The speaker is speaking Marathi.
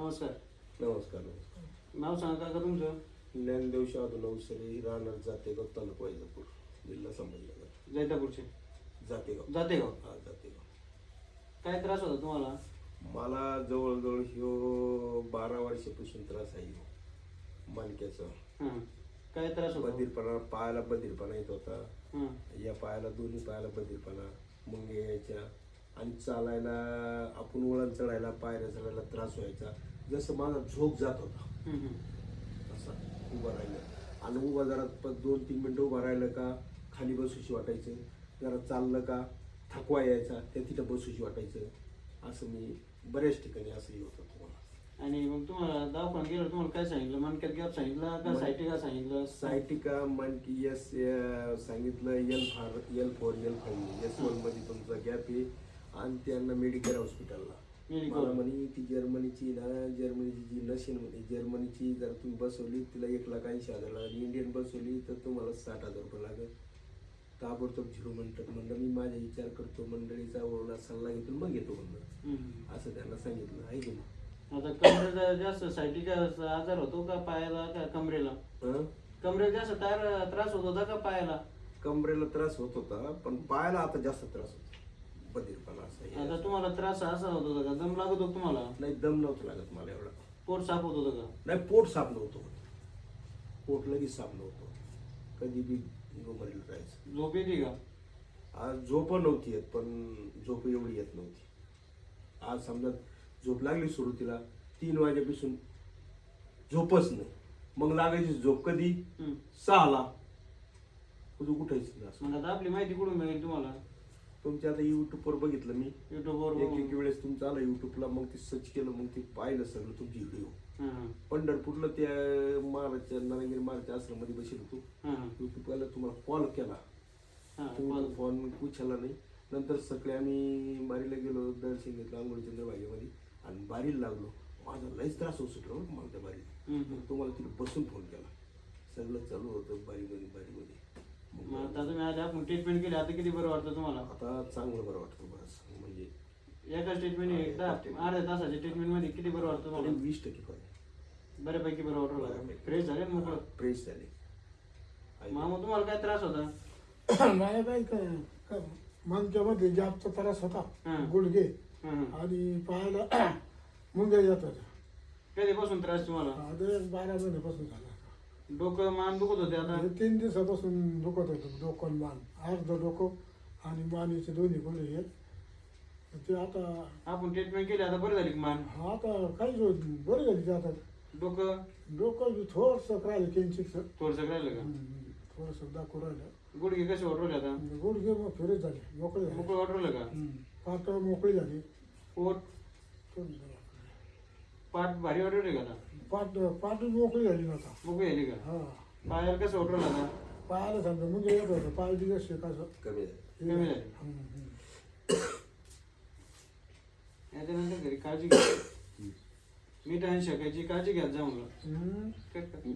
नमस्कार. नमस्कार नमस्कार. नाव सांगा का तुमचं? ज्ञानदेव शाहू नवसरे राहणार जातेगाव तालुका वैजापूर जिल्हा संभाजीनगर. जैतापूरचे जातेगाव. जातेगाव. हा जातेगाव. काय त्रास होता तुम्हाला? मला जवळजवळ ह्यो 12 वर्षापासून त्रास आहे ह्यो मणक्याचा. हां. काय त्रास होता? बधीरपणा, पायाला बधीरपणा येत होता. हां. या पायाला दोन्ही पायाला बधीरपणा, मुंगे यायच्या आणि चालायला आपण वळण चढायला पायऱ्या चढायला त्रास व्हायचा. जसं माझा झोप जात होता असा उभं राहिलं आणि उभा जरा 2-3 मिनटं उभं राहिलं का खाली बसूशी वाटायचं, जरा चाललं का थकवा यायचा त्या तिथं बसूशी वाटायचं. असं मी बऱ्याच ठिकाणी असंही होतं तुम्हाला. आणि मग तुम्हाला दवाखान्यात गेलं तुम्हाला काय सांगितलं? मणक्यात गॅप सांगितलं का सायटिका सांगितलं? सायटिका मणकी एस सांगितलं, L4 L5 S1 मध्ये तुमचा गॅप आहे आणि त्यांना मेडिकल हॉस्पिटलला मला म्हणे ती जर्मनीची जी नशीन मध्ये जर्मनीची जर तुम्ही बसवली तिला 1,80,000 आणि इंडियन बसवली तर तुम्हाला 60,000 रुपये लागेल. ताबडतोब 0 म्हणतात. म्हणलं मी माझा विचार करतो, मंडळीचा ओरडा सल्ला घेतो मग येतो म्हणलं. असं त्यांना सांगितलं आहे की नाही. आता कमरेला जास्त सायटिकाचा आजार होतो का पायाला का कमरेला? कमरेला जास्त त्रास होत होता का पायाला? कमरेला त्रास होत होता पण पायाला आता जास्त त्रास होतो, बधीरपणा असा. आता तुम्हाला त्रास असा होत होता का दम लागत होता तुम्हाला? नाही, दम नव्हतं लागत मला एवढा. पोट साफ होत होतं का? नाही, पोट साफ नव्हतं होत. पोट लगेच साफ नव्हतं, कधी बी झोपलेलं राहायचं. झोप येते का? आज झोप नव्हती येत पण झोप एवढी येत नव्हती. आज समजा झोप लागली सुरुवातीला 3 वाजेपासून झोपच नाही. मग लागायची झोप कधी 6ला उठायचं नाही. असं मग आता आपली माहिती कुठून मिळेल तुम्हाला? तुमच्या आता युट्यूबवर बघितलं मी. युट्यूबवर एक वेळेस तुमचं आलं युट्यूबला, मग ते सर्च केलं, मग ते पाहिलं सगळं तुमची व्हिडिओ. पंढरपूरला त्या महाराजच्या नारायणगिरी महाराजच्या आश्रममध्ये बसेल होतो. युट्यूबला तुम्हाला कॉल केला, तुम्ही फोन उचलला नाही. नंतर सगळे आम्ही बारीला गेलो, दर्शन घेतलं आंघोळीचंद्र बागेमध्ये आणि बारीला लागलो. माझा लयच त्रास होत सुटला मला त्या बारीत. मग तुम्हाला तिथे बसून फोन केला. सगळं चालू होतं बारीमध्ये. आता तुम्ही आज आपण ट्रीटमेंट केली, आता किती बरं वाटतं तुम्हाला? आता चांगलं बरं वाटतं बरंच. म्हणजे एका ट्रीटमेंट अर्ध्या तासाच्या ट्रीटमेंट मध्ये किती बरं वाटतं तुम्हाला? 20% फरक. बऱ्यापैकी बरं वाटतं. फ्रेश झाले मोकळं? फ्रेश झाले. मामा तुम्हाला काय त्रास होता? मला काय मनक्यामध्ये जास्त त्रास होता, गुडघे आणि पायाला मुंग्या येत होत्या. कधीपासून त्रास तुम्हाला? 12 महिन्यापासून झाला. डोकं मान दुखत होते? आता 3 दिवसापासून दुखत होतं डोकं मान, अर्ध डोकं आणि मानेचे दोन्ही गुडघे आहेत. ते आता आपण ट्रीटमेंट केली, आता बरं झाली मान? आता काही बरं झाली. ते आता डोकं थोडंसं राहिलं, किंचित थोडंसं राहिलं का? थोडंसं दाखवू राहिलं. गुडघे कसे वाटवले आता? गुडघे मग फिरत झाले, मोकळे झाले. मोकळं वाटवलं का? पातळ मोकळी झाली. पोट पाठ भारी वाटवले का आता? पाठ मोकळी झाली ना आता. मोकळी झाली का? हा. पायाला कसं वाटवलं आता? पायाला समजा म्हणजे येत होतं, पाय दिवस कसं कमी झाले. कमी झाली. याच्यानंतर घरी काळजी घ्या, मीठ आणि शेकायची काळजी घ्या जा म्हणलं.